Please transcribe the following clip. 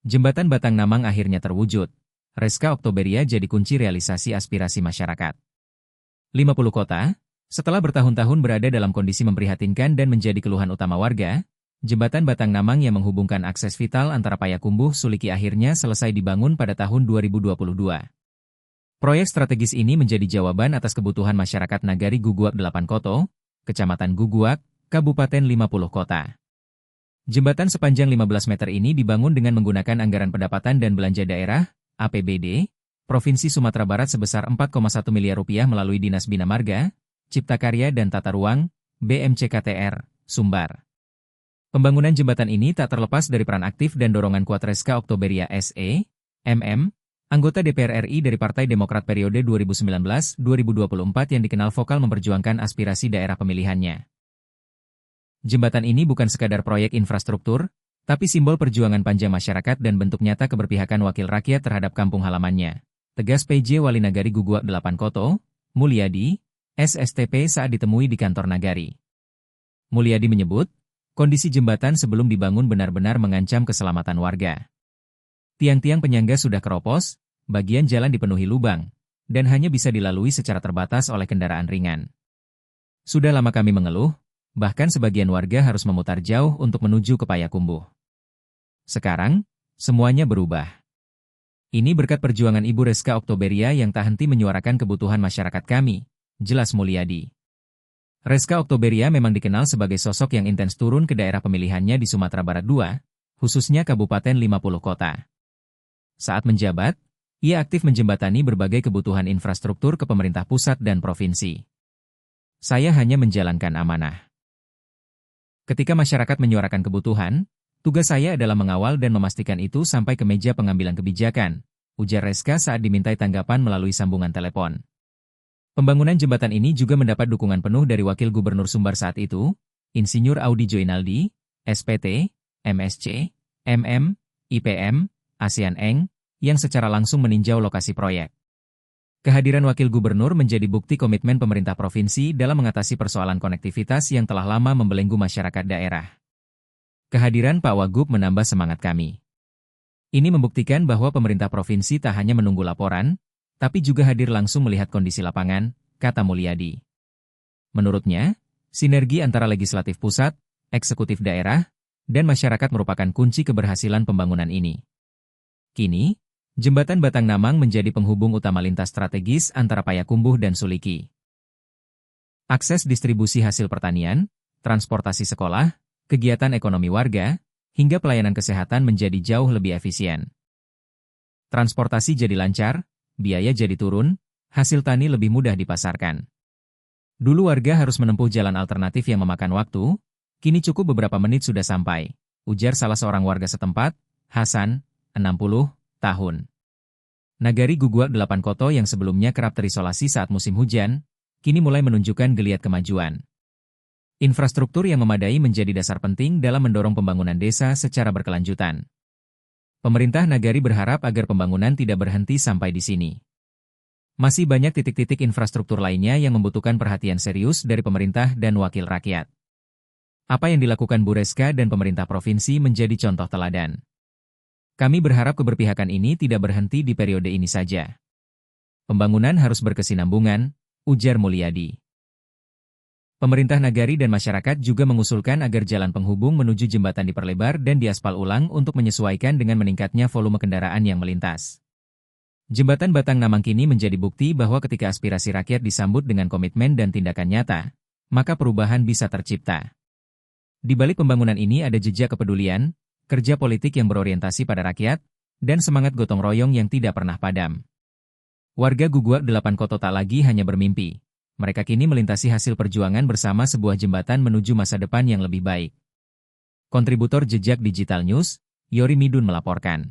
Jembatan Batang Namang akhirnya terwujud. Reska Oktoberia jadi kunci realisasi aspirasi masyarakat. 50 kota, setelah bertahun-tahun berada dalam kondisi memprihatinkan dan menjadi keluhan utama warga, Jembatan Batang Namang yang menghubungkan akses vital antara Payakumbuh Suliki akhirnya selesai dibangun pada tahun 2022. Proyek strategis ini menjadi jawaban atas kebutuhan masyarakat Nagari Guguak 8 Koto, Kecamatan Guguak, Kabupaten 50 Kota. Jembatan sepanjang 15 meter ini dibangun dengan menggunakan anggaran pendapatan dan belanja daerah, APBD, Provinsi Sumatera Barat sebesar 4,1 miliar rupiah melalui Dinas Bina Marga, Cipta Karya dan Tata Ruang, BMCKTR, Sumbar. Pembangunan jembatan ini tak terlepas dari peran aktif dan dorongan kuat Reska Oktoberia SE, MM, anggota DPR RI dari Partai Demokrat periode 2019-2024 yang dikenal vokal memperjuangkan aspirasi daerah pemilihannya. Jembatan ini bukan sekadar proyek infrastruktur, tapi simbol perjuangan panjang masyarakat dan bentuk nyata keberpihakan wakil rakyat terhadap kampung halamannya. Tegas PJ Wali Nagari Guguak 8 Koto, Mulyadi, SSTP saat ditemui di kantor Nagari. Mulyadi menyebut, kondisi jembatan sebelum dibangun benar-benar mengancam keselamatan warga. Tiang-tiang penyangga sudah keropos, bagian jalan dipenuhi lubang, dan hanya bisa dilalui secara terbatas oleh kendaraan ringan. Sudah lama kami mengeluh, bahkan sebagian warga harus memutar jauh untuk menuju ke Payakumbuh. Sekarang, semuanya berubah. Ini berkat perjuangan Ibu Reska Oktoberia yang tak henti menyuarakan kebutuhan masyarakat kami, jelas Mulyadi. Reska Oktoberia memang dikenal sebagai sosok yang intens turun ke daerah pemilihannya di Sumatera Barat II, khususnya Kabupaten 50 Kota. Saat menjabat, ia aktif menjembatani berbagai kebutuhan infrastruktur ke pemerintah pusat dan provinsi. Saya hanya menjalankan amanah. Ketika masyarakat menyuarakan kebutuhan, tugas saya adalah mengawal dan memastikan itu sampai ke meja pengambilan kebijakan, ujar Reska saat dimintai tanggapan melalui sambungan telepon. Pembangunan jembatan ini juga mendapat dukungan penuh dari Wakil Gubernur Sumbar saat itu, Insinyur Audi Joinaldi, SPT, MSC, MM, IPM, ASEAN Eng, yang secara langsung meninjau lokasi proyek. Kehadiran Wakil Gubernur menjadi bukti komitmen pemerintah provinsi dalam mengatasi persoalan konektivitas yang telah lama membelenggu masyarakat daerah. Kehadiran Pak Wagub menambah semangat kami. Ini membuktikan bahwa pemerintah provinsi tak hanya menunggu laporan, tapi juga hadir langsung melihat kondisi lapangan, kata Mulyadi. Menurutnya, sinergi antara legislatif pusat, eksekutif daerah, dan masyarakat merupakan kunci keberhasilan pembangunan ini. Kini, Jembatan Batang Namang menjadi penghubung utama lintas strategis antara Payakumbuh dan Suliki. Akses distribusi hasil pertanian, transportasi sekolah, kegiatan ekonomi warga, hingga pelayanan kesehatan menjadi jauh lebih efisien. Transportasi jadi lancar, biaya jadi turun, hasil tani lebih mudah dipasarkan. Dulu warga harus menempuh jalan alternatif yang memakan waktu, kini cukup beberapa menit sudah sampai, ujar salah seorang warga setempat, Hasan, 60 tahun. Nagari Guguak 8 Koto yang sebelumnya kerap terisolasi saat musim hujan, kini mulai menunjukkan geliat kemajuan. Infrastruktur yang memadai menjadi dasar penting dalam mendorong pembangunan desa secara berkelanjutan. Pemerintah Nagari berharap agar pembangunan tidak berhenti sampai di sini. Masih banyak titik-titik infrastruktur lainnya yang membutuhkan perhatian serius dari pemerintah dan wakil rakyat. Apa yang dilakukan Bu Reska dan pemerintah provinsi menjadi contoh teladan. Kami berharap keberpihakan ini tidak berhenti di periode ini saja. Pembangunan harus berkesinambungan, ujar Mulyadi. Pemerintah Nagari dan masyarakat juga mengusulkan agar jalan penghubung menuju jembatan diperlebar dan diaspal ulang untuk menyesuaikan dengan meningkatnya volume kendaraan yang melintas. Jembatan Batang Namang kini menjadi bukti bahwa ketika aspirasi rakyat disambut dengan komitmen dan tindakan nyata, maka perubahan bisa tercipta. Di balik pembangunan ini ada jejak kepedulian, kerja politik yang berorientasi pada rakyat, dan semangat gotong royong yang tidak pernah padam. Warga Guguak 8 Koto tak lagi hanya bermimpi. Mereka kini melintasi hasil perjuangan bersama sebuah jembatan menuju masa depan yang lebih baik. Kontributor Jejak Digital News, Yori Midun melaporkan.